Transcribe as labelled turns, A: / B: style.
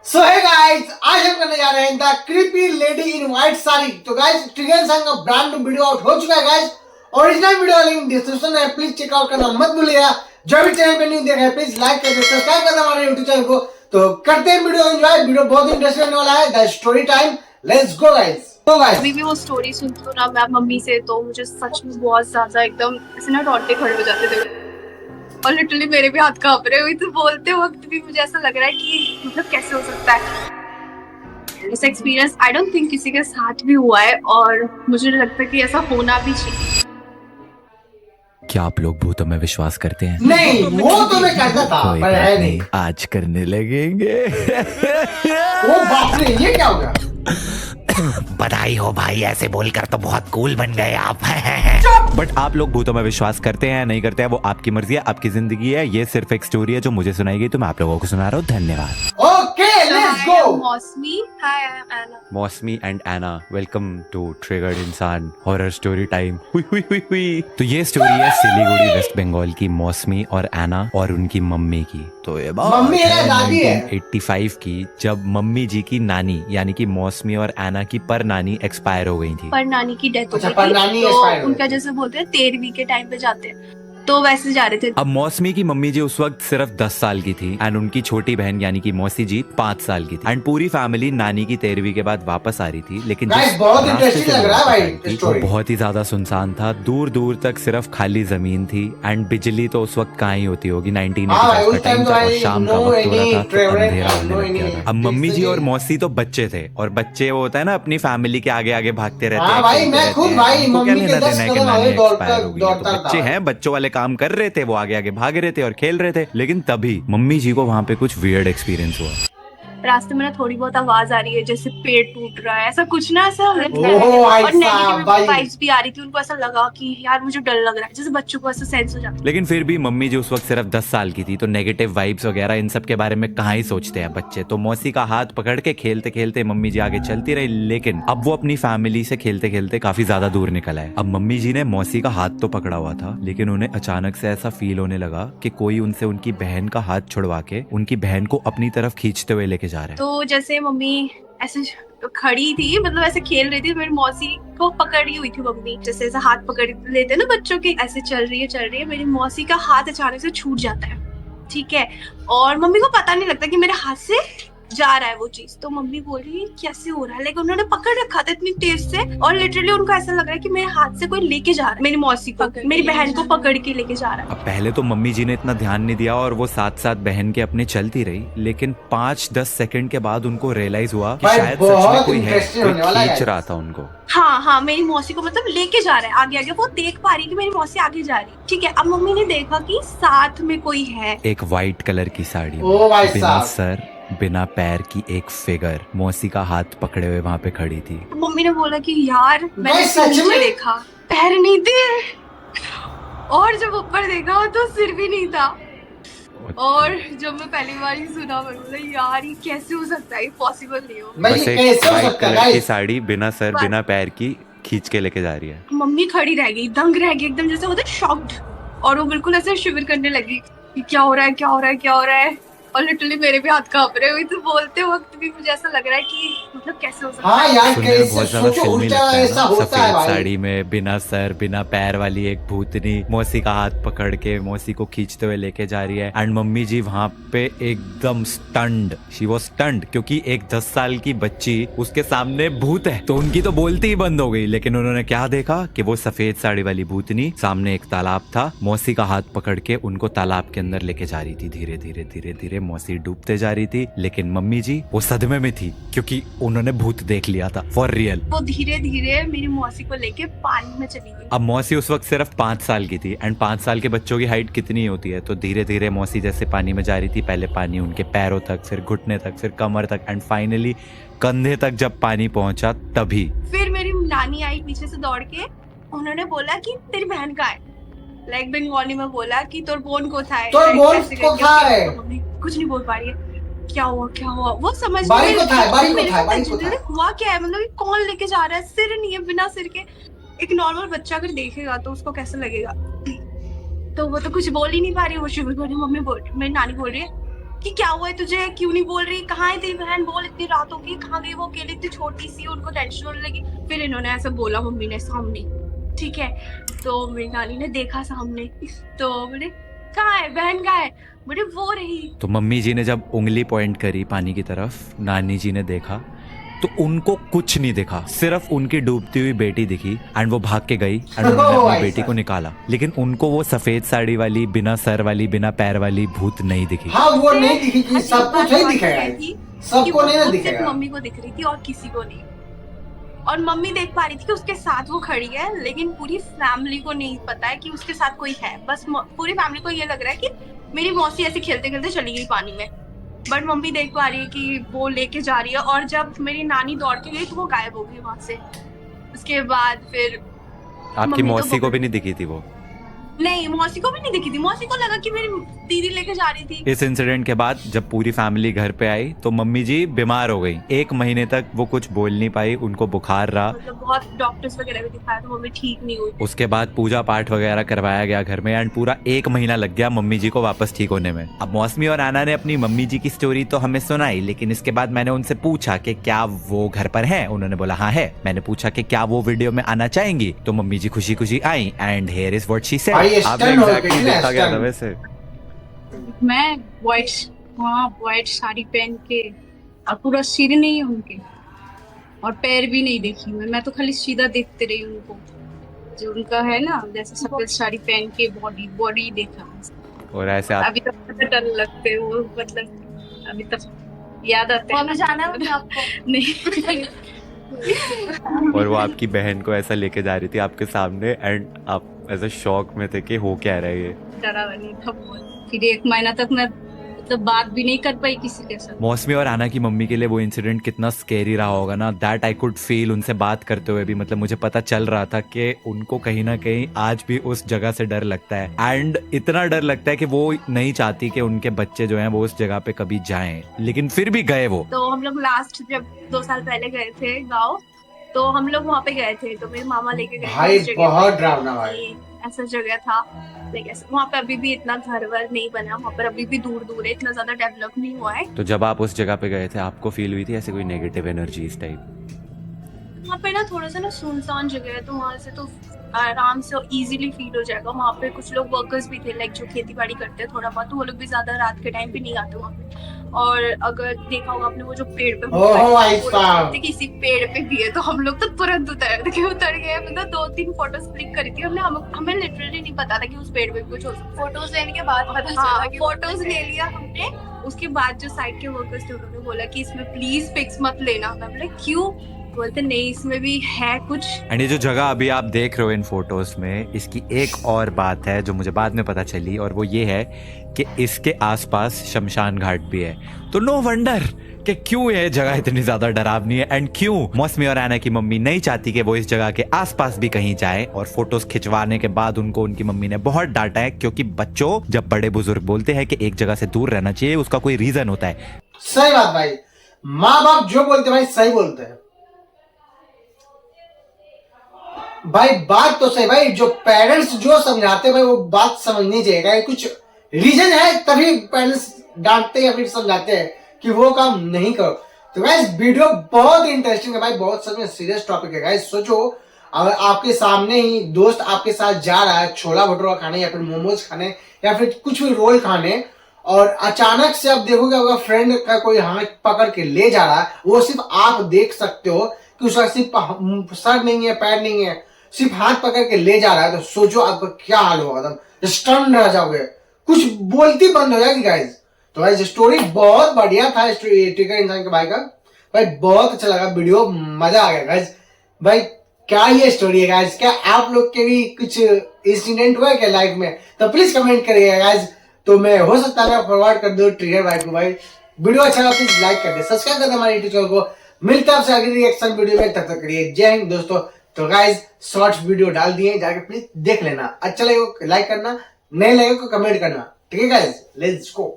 A: सो hey guys, आज हम करने जा रहे हैं the creepy lady in white sari. तो गाइस, ट्रिगर सॉन्ग का ब्रांड न्यू वीडियो आउट हो चुका है guys. Original video link description में है, प्लीज चेक आउट करना मत भूलिएगा। जो भी चैनल पे न्यू देखा है प्लीज लाइक कर दे, सब्सक्राइब करना हमारे YouTube चैनल को। तो करते हैं वीडियो एंजॉय। वीडियो बहुत इंटरेस्टिंग होने वाला है। The story time, let's go guys. तो गाइस,
B: अभी भी वो स्टोरी सुनती हूँ ना मैं मम्मी से, तो मुझे सच में बहुत ज्यादा एकदम ऐसे ना रोंगटे खड़े हो जाते थे और लिटरली मेरे भी हाथ कांप रहे हुए। तो बोलते वक्त भी मुझे ऐसा लग रहा है कि मतलब कैसे हो सकता है ऐसा एक्सपीरियंस। आई डोंट थिंक किसी के साथ भी हुआ है और मुझे लगता है कि ऐसा होना भी चाहिए।
C: क्या आप लोग भूतों में विश्वास करते हैं?
A: नहीं वो तो मैं करता था
C: कोई
A: पर
C: बात
A: है
C: नहीं,
A: नहीं।
C: आज करने लगेंगे।
A: वो बाप रे, ये क्या होगा?
C: बधाई हो भाई, ऐसे बोलकर तो बहुत कूल बन गए आप। बट आप लोग भूतों में विश्वास करते हैं नहीं करते हैं वो आपकी मर्जी है, आपकी जिंदगी है। ये सिर्फ एक स्टोरी है जो मुझे सुनाई गई, तो मैं आप लोगों को सुना रहा हूँ। धन्यवाद।
A: Okay, let's go.
B: Mousumi, hi I am Anna.
C: Mousumi and Anna, welcome to triggered Insaan horror story time. हुई हुई हुई हुई। तो ये स्टोरी है सिलीगुड़ी वेस्ट बंगाल की मौसमी और एना और उनकी मम्मी की। तो ये बात
A: मम्मी है, दादी है।
C: 1985 की, जब मम्मी जी की नानी यानी कि मौसमी और एना की पर नानी एक्सपायर हो गई थी।
B: पर नानी की डेथ हो
A: अच्छा,
B: गई
A: पर
B: थी,
A: नानी
B: तो
A: expire हो
B: उनका
A: गई।
B: जैसे बोलते हैं 13वीं के टाइम पे जाते हैं, तो वैसे जा रहे थे।
C: अब मौसमी की मम्मी जी उस वक्त सिर्फ 10 साल की थी एंड उनकी छोटी बहन यानी कि मौसी जी 5 साल की थी एंड पूरी फैमिली नानी की 13वीं के बाद वापस आ रही थी। लेकिन
A: Guys,
C: जिस
A: बहुत
C: रास्ते
A: interesting
C: से
A: लग
C: वो
A: रहा है भाई,
C: वापस आई थी, वो
A: story।
C: बहुत ही ज्यादा सुनसान था। दूर दूर तक सिर्फ खाली जमीन थी एंड बिजली तो उस वक्त कहाँ ही होती होगी। 1985 का टाइम था और शाम का वक्त हो रहा था, तो अंधेरा होने लग गया था। अब मम्मी जी और मौसी तो बच्चे थे और बच्चे वो होता है ना अपनी फैमिली के आगे आगे भागते रहते
A: हाँ
C: हैं,
A: भाई,
C: खेलते
A: मैं
C: रहते
A: खुद
C: हैं।
A: भाई
C: उनको क्या
A: मम्मी के
C: लेना
A: 10
C: देना है कि
A: कदम
C: नानी
A: आगे
C: एक्सपायर हो गई है, तो
A: दौड़ता
C: बच्चे
A: था।
C: हैं, बच्चों वाले काम कर रहे थे, वो आगे आगे भाग रहे थे और खेल रहे थे। लेकिन तभी मम्मी जी को वहां पे कुछ वियर्ड एक्सपीरियंस हुआ।
B: रास्ते में ना थोड़ी बहुत आवाज आ रही है जैसे पेड़ टूट रहा है, ऐसा कुछ ना, ऐसा
A: ओह भाई
B: और
A: साहब,
B: नेगेटिव
A: भाई।
B: वाइब्स भी आ रही थी। उनको ऐसा लगा कि यार मुझे डर लग रहा है, जैसे बच्चों को ऐसा सेंस हो जाता है।
C: लेकिन फिर भी मम्मी जी उस वक्त सिर्फ 10 साल की थी, तो नेगेटिव वाइब्स वगैरह इन सब के बारे में कहाँ ही सोचते हैं बच्चे। तो मौसी का हाथ पकड़ के खेलते खेलते मम्मी जी आगे चलती रही। लेकिन अब वो अपनी फैमिली से खेलते खेलते काफी ज्यादा दूर निकल आए। अब मम्मी जी ने मौसी का हाथ तो पकड़ा हुआ था, लेकिन उन्हें अचानक से ऐसा फील होने लगा कि कोई उनसे उनकी बहन का हाथ छुड़वा के उनकी बहन को अपनी तरफ खींचते हुए लेके जा रहा है।
B: तो जैसे मम्मी ऐसे खड़ी थी, मतलब ऐसे खेल रही थी, मेरी मौसी को पकड़ी हुई थी मम्मी, जैसे ऐसे हाथ पकड़ लेते ना बच्चों के, ऐसे चल रही है। मेरी मौसी का हाथ अचानक से छूट जाता है, ठीक है, और मम्मी को पता नहीं लगता कि मेरे हाथ से जा रहा है वो चीज। तो मम्मी बोल रही है कैसे हो रहा है, लेकिन उन्होंने पकड़ रखा था इतनी तेज से, और लिटरली उनको ऐसा लग रहा है कि मेरे हाथ से कोई लेके जा रहा है, मेरी मौसी को, मेरी बहन को पकड़ के लेके जा रहा है।
C: अब पहले तो मम्मी जी ने इतना ध्यान नहीं दिया और वो साथ साथ बहन के अपने चलती रही। लेकिन 5-10 सेकंड के बाद उनको रियलाइज हुआ कि
A: भाई,
C: शायद सच में
A: बहुत
C: कोई है,
A: interesting
C: कोई
A: होने वाला है।
C: खींच रहा था उनको।
B: हाँ, मेरी मौसी को मतलब लेके जा रहा है आगे आगे। वो देख पा रही है कि मेरी मौसी आगे जा रही है, ठीक है। अब मम्मी ने देखा कि साथ में कोई है,
C: एक व्हाइट कलर की साड़ी
A: ओ
C: में,
A: भाई
C: बिना
A: साहब।
C: सर बिना पैर की एक फिगर मौसी का हाथ पकड़े हुए वहां पे खड़ी थी।
B: तो मम्मी ने बोला कि यार मैंने
A: भाई, सच
B: नीचे
A: में?
B: देखा, पैर नहीं थे, और जब ऊपर देखा तो सिर भी नहीं था। और जब मैं पहली बार ही सुना, मैं बोला यार ये कैसे हो सकता है, पॉसिबल नहीं हो।
A: भाई,
C: बस
A: ये
C: एक
A: कैसे हो
C: व्हाइट
A: सकता है
C: कलर की
A: गाइस?
C: साड़ी बिना सर
B: बस।
C: बिना पैर की खींच के लेके जा रही है।
B: मम्मी खड़ी रह गई, दंग रह गई एकदम, जैसे होता है शॉक्ड, और वो बिल्कुल ऐसे शिविर करने लगी कि क्या हो रहा है, क्या हो रहा है, क्या हो रहा है। और लिटरली मेरे भी हाथ कांप रहे हुए। तो बोलते वक्त भी मुझे ऐसा लग रहा है कि मतलब कैसे हो सकता
A: हाँ
B: है।
A: यार,
C: सुनने में
A: कैसे
C: बहुत ज्यादा
A: सोचो,
C: फिल्मी
A: उल्टा
C: लगता है
A: ऐसा
C: ना,
A: होता है
C: सफेद
A: भाई।
C: साड़ी में बिना सर बिना पैर वाली एक भूतनी मौसी का हाथ पकड़ के मौसी को खींचते हुए लेके जा रही है। एंड मम्मी जी वहां पे एकदम स्टन्ड, शी वाज स्टन्ड, क्योंकि एक 10 साल की बच्ची उसके सामने भूत है, तो उनकी तो बोलती ही बंद हो गई। लेकिन उन्होंने क्या देखा कि वो सफेद साड़ी वाली भूतनी, सामने एक तालाब था, मौसी का हाथ पकड़ के उनको तालाब के अंदर लेके जा रही थी। धीरे धीरे धीरे धीरे मौसी डूबते जा रही थी, लेकिन मम्मी जी वो सदमे में थी क्योंकि उन्होंने भूत देख लिया था फॉर रियल।
B: वो धीरे धीरे मेरी मौसी को लेके पानी में चली गई।
C: अब मौसी उस वक्त सिर्फ 5 साल की थी एंड 5 साल के बच्चों की हाइट कितनी होती है, तो धीरे धीरे मौसी जैसे पानी में जा रही थी, पहले पानी उनके पैरों तक, फिर घुटने तक, फिर कमर तक एंड फाइनली कंधे तक जब पानी पहुंचा तभी
B: फिर मेरी नानी आई पीछे से दौड़ के, उन्होंने बोला कि तेरी बहन का है, लाइक बंगाली में बोला कि तोर बोन को था है,
A: तोर बोन
B: ऐसे
A: को
B: करके।
A: था है।
B: तो मम्मी कुछ नहीं बोल पा रही है, क्या हुआ वो समझ
A: बारी को था, बारी को
B: मेरे
A: था,
B: को
A: बारी को
B: तजुर्बे
A: था।
B: हुआ क्या है, मतलब ये कौन लेके जा रहा है, सिर नहीं है, बिना सिर के। एक नॉर्मल बच्चा अगर देखेगा तो उसको कैसा लगेगा। तो वो तो कुछ बोल ही नहीं पा रही, वो शुरू बोल रही, मम्मी बोल रही, मेरी नानी बोल रही है कि क्या हुआ है तुझे, क्यों नहीं बोल रही, कहाँ है तेरी बहन, बोल, इतनी रात हो गई, कहाँ गई वो, अकेले इतनी छोटी सी, उनको टेंशन होने लगी। फिर इन्होंने ऐसा बोला मम्मी ने सामने, ठीक है। तो मेरी नानी ने देखा सामने, तो बोले कहाँ है बहन, कहाँ है, बोले वो रही।
C: तो मम्मी जी ने जब उंगली पॉइंट करी पानी की तरफ, नानी जी ने देखा तो उनको कुछ नहीं दिखा, सिर्फ उनकी डूबती हुई बेटी दिखी एंड वो भाग के गई एंड उन्होंने अपनी बेटी को निकाला। लेकिन उनको वो सफेद साड़ी वाली, बिना सर वाली, बिना पैर वाली भूत नहीं दिखी।
A: हाँ वो नहीं दिखी कि सबको नहीं दिखेगा, सबको नहीं ना दिखेगा,
B: मम्मी को दिख रही थी और किसी को नहीं। और मम्मी देख पा रही थी कि उसके साथ वो खड़ी है, लेकिन पूरी फैमिली को नहीं पता है कि उसके साथ कोई है। बस पूरी फैमिली को ये लग रहा है कि मेरी मौसी ऐसे खेलते खेलते चली गई पानी में, बट मम्मी देख पा रही है कि वो लेके जा रही है। और जब मेरी नानी दौड़ के गई तो वो गायब हो गई वहां से। उसके बाद फिर
C: आपकी मौसी को भी नहीं दिखी थी वो?
B: नहीं, मौसी को भी नहीं दिखी थी। मौसी को लगा कि मेरी दीदी लेके जा रही थी।
C: इस इंसिडेंट के बाद जब पूरी फैमिली घर पे आई तो मम्मी जी बीमार हो गई। 1 महीने तक वो कुछ बोल नहीं पाई, उनको बुखार रहा,
B: मतलब बहुत डॉक्टर्स वगैरह भी दिखाया तो मम्मी ठीक नहीं हुई।
C: उसके बाद पूजा पाठ वगैरह करवाया गया घर में एंड पूरा 1 महीना लग गया मम्मी जी को वापस ठीक होने में। अब मौसमी और आना ने अपनी मम्मी जी की स्टोरी तो हमें सुनाई, लेकिन इसके बाद मैंने उनसे पूछा कि क्या वो घर पर हैं। उन्होंने बोला हाँ है। मैंने पूछा कि क्या वो वीडियो में आना चाहेंगी, तो मम्मी जी खुशी खुशी आई and here is what she said. आपने एग्जैक्टली देखा क्या था वैसे?
D: मैं व्हाइट साड़ी पहन के, और पूरा सिर नहीं है उनके और पैर भी नहीं देखी मैं तो खाली सीधा देखते रही उनको, जो उनका है ना जैसे सफेद साड़ी पहन के बॉडी देखा।
C: और ऐसे आप
D: अभी तक मुझे डर लगते हैं वो, मतलब अभी तक याद आते हैं।
B: जाना है आपको?
D: नहीं।
C: और वो आपकी बहन को ऐसा लेके जा रही थी आपके सामने एंड आप ऐसे शॉक में थे कि हो क्या रहा है ये।
D: डरा नहीं था बहुत। फिर 1 महीना तक मैं मतलब बात भी नहीं कर पाई किसी के साथ।
C: मौसमी और आना की मम्मी के लिए वो इंसिडेंट कितना स्कैरी रहा होगा ना, दैट आई कुड फील। उनसे बात करते हुए भी मतलब मुझे पता चल रहा था कि उनको कहीं ना कहीं आज भी उस जगह से डर लगता है एंड इतना डर लगता है कि वो नहीं चाहती कि उनके बच्चे जो हैं वो उस जगह पे कभी जाएं, लेकिन फिर भी गए वो।
B: तो हम लोग लास्ट जब 2 साल पहले गए थे गाँव, तो हम लोग वहाँ पे गए थे, तो मेरे मामा लेके गए
A: भाई बहुत डरावना भाई।
B: ऐसा जगह था, लेकिन वहाँ पे अभी भी इतना घर वर नहीं बना, वहाँ पर अभी भी दूर दूर है, इतना ज्यादा डेवलप नहीं हुआ है।
C: तो जब आप उस जगह पे गए थे आपको फील हुई थी ऐसे कोई नेगेटिव एनर्जी इस टाइप?
B: वहाँ पे ना थोड़ा सा ना सुनसान जगह है, तो वहाँ से तो आराम से इजीली फील हो जाएगा। वहाँ पे कुछ लोग वर्कर्स भी थे, लाइक जो खेती बाड़ी करते हैं थोड़ा बहुत, तो वो लोग भी ज्यादा रात के टाइम पे नहीं आते वहाँ पे। और अगर देखा होगा आपने वो जो पेड़ पे किसी पेड़ पे भी है, तो हम लोग तो तुरंत उतर गए। मतलब 2-3 फोटोज क्लिक करी थी हमने, हमें लिटरली नहीं पता था कि उस पेड़ पे कुछ हो सकता। फोटोज लेने के बाद पता चला कि फोटोज ले लिया हमने। उसके बाद जो साइड के वर्कर्स थे उन्होंने बोला कि इसमें प्लीज पिक्स मत लेना। मैं बोला क्यों? बोलते नहीं इसमें भी है कुछ।
C: एंड ये जो जगह अभी आप देख रहे हो इन फोटोज में, इसकी एक और बात है जो मुझे बाद में पता चली, और वो ये है कि इसके आसपास शमशान घाट भी है। तो नो वंडर कि क्यों ये जगह इतनी ज्यादा डरावनी है एंड क्यों मौसमी और आना की मम्मी नहीं चाहती कि वो इस जगह के आसपास भी कहीं जाए। और फोटोज खिंचवाने के बाद उनको उनकी मम्मी ने बहुत डांटा है, क्योंकि बच्चों जब बड़े बुजुर्ग बोलते हैं कि एक जगह से दूर रहना चाहिए, उसका कोई रीजन होता है।
A: सही बात भाई, माँ बाप जो बोलते भाई सही बोलते हैं भाई, बात तो सही भाई। जो पेरेंट्स जो समझाते हैं भाई वो बात समझनी चाहिए। कुछ रीजन है तभी पेरेंट्स डांटते या फिर समझाते हैं कि वो काम नहीं करो। तो गाइस वीडियो बहुत इंटरेस्टिंग है भाई, बहुत सच में सीरियस टॉपिक है गाइस। सोचो अगर आपके सामने ही दोस्त आपके साथ जा रहा है छोला भटूरा खाने या फिर मोमोज खाने या फिर कुछ भी रोल खाने, और अचानक से आप देखोगे अगर फ्रेंड का कोई हाथ पकड़ के ले जा रहा है, वो सिर्फ आप देख सकते हो कि उसका सिर्फ सर नहीं है, पैर नहीं है, सिर्फ हाथ पकड़ के ले जा रहा है, तो सोचो आपका क्या हाल होगा। एकदम स्टन रह जाओगे, कुछ बोलती बंद हो जाएगी गाइस। तो गाइस स्टोरी बहुत बढ़िया था ट्रिगर इंसान के भाई का, भाई बहुत अच्छा लगा वीडियो, मजा आ गया गाइस। भाई क्या ये स्टोरी है गाइस? क्या आप लोग के भी कुछ इंसिडेंट हुआ है क्या लाइफ में? तो प्लीज कमेंट करिएगा गाइस। तो मैं हो सकता है फॉरवर्ड कर दूं ट्रिगर भाई को। भाई वीडियो अच्छा लगा प्लीज लाइक कर दे, सब्सक्राइब कर दे हमारे यूट्यूब चैनल को। मिलता है आपसे अगली रिएक्शन वीडियो में, तब तक करिए जय हिंद दोस्तों। तो गाइस शॉर्ट्स वीडियो डाल दिए, जाके प्लीज देख लेना। अच्छा लगेगा लाइक करना, नहीं लगेगा कमेंट करना, ठीक है गाइस? Let's go.